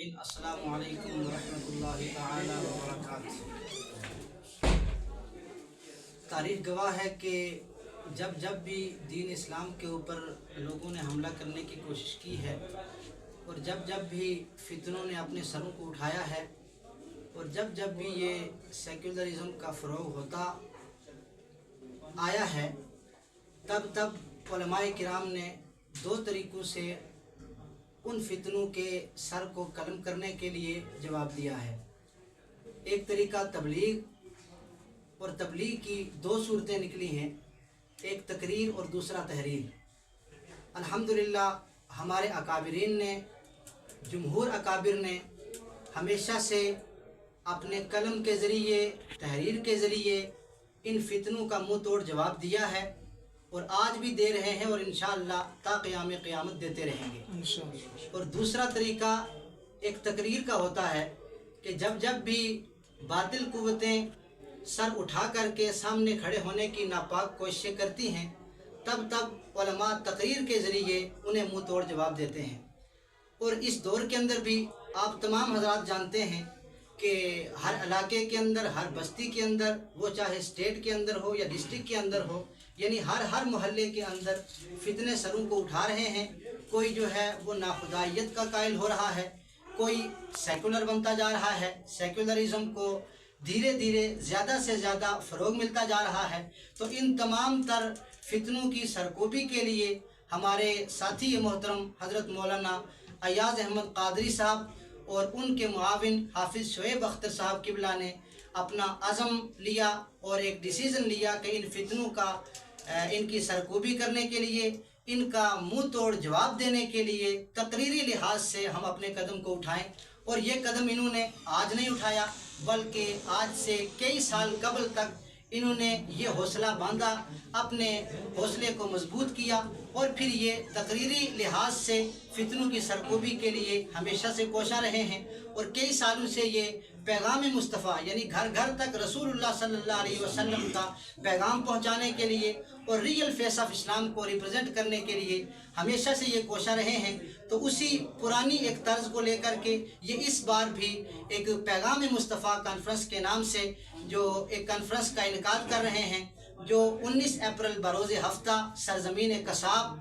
السلام علیکم ورحمۃ اللہ تعالی وبرکاتہ۔ تاریخ گواہ ہے کہ جب بھی دین اسلام کے اوپر لوگوں نے حملہ کرنے کی کوشش کی ہے اور جب بھی فتنوں نے اپنے سروں کو اٹھایا ہے اور جب بھی یہ سیکولرزم کا فروغ ہوتا آیا ہے تب علماء کرام نے دو طریقوں سے ان فتنوں کے سر کو قلم کرنے کے لیے جواب دیا ہے۔ ایک طریقہ تبلیغ، اور تبلیغ کی دو صورتیں نکلی ہیں، ایک تقریر اور دوسرا تحریر۔ الحمدللہ ہمارے اکابرین نے، جمہور اکابر نے ہمیشہ سے اپنے قلم کے ذریعے، تحریر کے ذریعے ان فتنوں کا منہ توڑ جواب دیا ہے اور آج بھی دے رہے ہیں اور انشاءاللہ تا قیام قیامت دیتے رہیں گے۔ اور دوسرا طریقہ ایک تقریر کا ہوتا ہے کہ جب بھی باطل قوتیں سر اٹھا کر کے سامنے کھڑے ہونے کی ناپاک کوششیں کرتی ہیں تب علماء تقریر کے ذریعے انہیں منہ توڑ جواب دیتے ہیں۔ اور اس دور کے اندر بھی آپ تمام حضرات جانتے ہیں کہ ہر علاقے کے اندر، ہر بستی کے اندر، وہ چاہے اسٹیٹ کے اندر ہو یا ڈسٹرکٹ کے اندر ہو، یعنی ہر محلے کے اندر فتنے سروں کو اٹھا رہے ہیں۔ کوئی جو ہے وہ ناخدائیت کا قائل ہو رہا ہے، کوئی سیکولر بنتا جا رہا ہے، سیکولرزم کو دھیرے دھیرے زیادہ سے زیادہ فروغ ملتا جا رہا ہے۔ تو ان تمام تر فتنوں کی سرکوبی کے لیے ہمارے ساتھی محترم حضرت مولانا ایاز احمد قادری صاحب اور ان کے معاون حافظ شعیب اختر صاحب قبلہ نے اپنا عزم لیا اور ایک ڈیسیژن لیا کہ ان فتنوں کا، ان کی سرکوبی کرنے کے لیے، ان کا منہ توڑ جواب دینے کے لیے تقریری لحاظ سے ہم اپنے قدم کو اٹھائیں۔ اور یہ قدم انہوں نے آج نہیں اٹھایا بلکہ آج سے کئی سال قبل تک انہوں نے یہ حوصلہ باندھا، اپنے حوصلے کو مضبوط کیا اور پھر یہ تقریری لحاظ سے فتنوں کی سرکوبی کے لیے ہمیشہ سے کوشاں رہے ہیں۔ اور کئی سالوں سے یہ پیغام مصطفیٰ یعنی گھر گھر تک رسول اللہ صلی اللہ علیہ وسلم کا پیغام پہنچانے کے لیے اور ریئل فیس آف اسلام کو ریپرزینٹ کرنے کے لیے ہمیشہ سے یہ کوشاں رہے ہیں۔ تو اسی پرانی ایک طرز کو لے کر کے یہ اس بار بھی ایک پیغام مصطفیٰ کانفرنس کے نام سے جو ایک کانفرنس کا انعقاد کر رہے ہیں، جو 19 اپریل بروز ہفتہ سرزمین کساب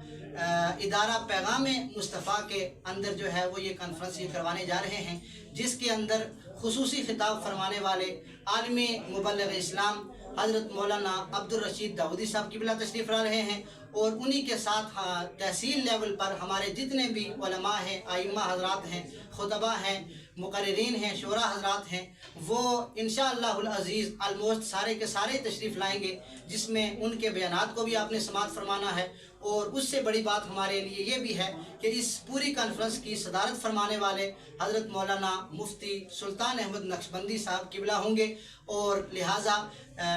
ادارہ پیغام مصطفیٰ کے اندر جو ہے وہ یہ کانفرنس کروانے جا رہے ہیں، جس کے اندر خصوصی خطاب فرمانے والے عالم مبلغ اسلام حضرت مولانا عبدالرشید داؤدی صاحب قبلہ تشریف لا رہے ہیں۔ اور انہی کے ساتھ تحصیل لیول پر ہمارے جتنے بھی علماء ہیں، ائمہ حضرات ہیں، خطبہ ہیں، مقررین ہیں، شورا حضرات ہیں، وہ انشاءاللہ العزیز آلموسٹ سارے کے سارے تشریف لائیں گے، جس میں ان کے بیانات کو بھی آپ نے سماعت فرمانا ہے۔ اور اس سے بڑی بات ہمارے لیے یہ بھی ہے کہ اس پوری کانفرنس کی صدارت فرمانے والے حضرت مولانا مفتی سلطان احمد نقشبندی صاحب قبلہ ہوں گے۔ اور لہٰذا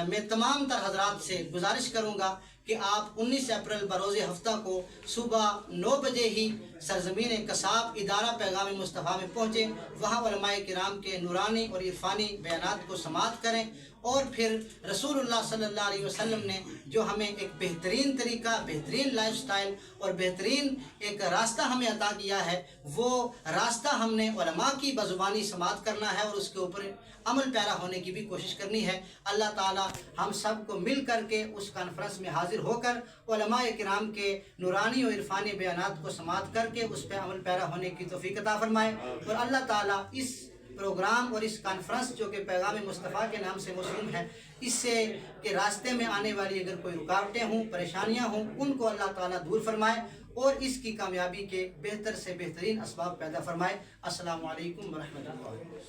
میں تمام تر حضرات سے گزارش کروں گا کہ آپ 19 اپریل بروز ہفتہ کو صبح 9 بجے ہی سرزمین کساب ادارہ پیغام مصطفیٰ میں پہنچیں، وہاں علماء کرام کے نورانی اور عرفانی بیانات کو سماعت کریں اور پھر رسول اللہ صلی اللہ علیہ وسلم نے جو ہمیں ایک بہترین طریقہ، بہترین لائف سٹائل اور بہترین ایک راستہ ہمیں عطا کیا ہے، وہ راستہ ہم نے علماء کی بزبانی سماعت کرنا ہے اور اس کے اوپر عمل پیرا ہونے کی بھی کوشش کرنی ہے۔ اللہ تعالی ہم سب کو مل کر کے اس کانفرنس میں حاضر ہو کر علماء کرام کے نورانی اور عرفانی بیانات کو سماعت کر کے اس پہ عمل پیرا ہونے کی توفیق عطا فرمائے۔ اور اللہ تعالی اس پروگرام اور اس کانفرنس جو کہ پیغام مصطفیٰ کے نام سے موسوم ہے، اس سے کہ راستے میں آنے والی اگر کوئی رکاوٹیں ہوں، پریشانیاں ہوں، ان کو اللہ تعالیٰ دور فرمائے اور اس کی کامیابی کے بہتر سے بہترین اسباب پیدا فرمائے۔ السلام علیکم ورحمۃ اللہ۔